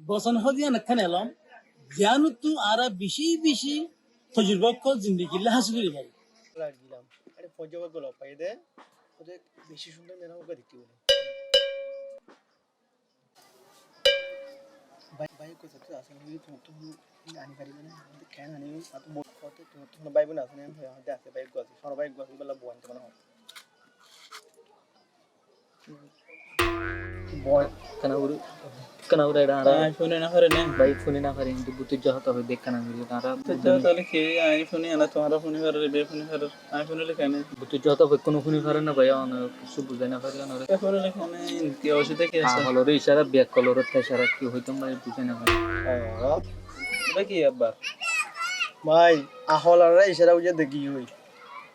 বসন হদিয়া নাখান এলাম জ্ঞান তো আরা বেশি বেশি তজুরবা কল জিন্দেগি হাসিল করি ভাই দিলাম আরে পর্যবেক্ষণ গুলো পাই দে ওদের বেশি সুন্দর মেনা ওকে দেখতে বলে ভাই ভাই কই যাচ্ছে আসলে যদি তুমি আনি পারিবে না কেন আনি এত বড় কথা তুমি ভাই বোন আছে না হাতে আছে ভাই গছ সর ভাই গছ বলা বন্ধ মানে বয় কেনাউরা এটা আর আইফোনে না করে না ভাই ফোনে না পারি কিন্তু বুদ্ধি যত হবে দেখ কেনা মিলে তারা তাহলে কি আইফোনে না তোমার ফোনে করে বে ফোনে করে আইফোনে লেখা নেই বুদ্ধি যত হবে কোনো ফোনে পারে না ভাই অন কিছু বুঝাই না পারি অন আইফোনে লেখা নেই কি অসুবিধা কি আছে হলরে ইশারা ব্যাক কলরের ইশারা কি হইতো ভাই বুঝাই না ভাই এটা কি আবার ভাই আহলারে ইশারা বুঝে দেখি হই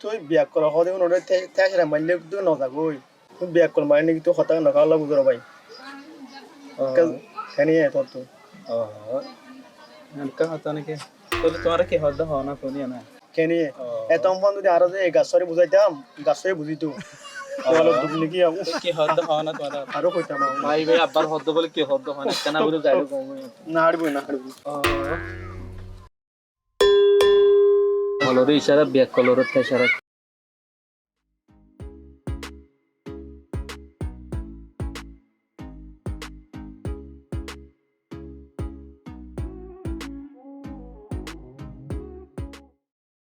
তুই ব্যাক কল হদে ওরে তেছরা মাইলে তো ন থাকই তুই ব্যাক কল মাইনে কি তো হতা না কালা বুঝর ভাই কেনি তোর তো কা হতা নাকি তাহলে তোমার কি হদা হয় না ফোনে না কেনি এত ফোন যদি আরো যে গাছরে বুঝাইতাম গাছরে বুঝিতো তাহলে দুধ নাকি কি হদা হয় না তোমার আরো কইতাম ভাই ভাই আবার হদা বলে কি হদা হয় না কেন বলে যাইলো না হারবো না হারবো হলরে ইশারা ব্যাক কলরের ইশারা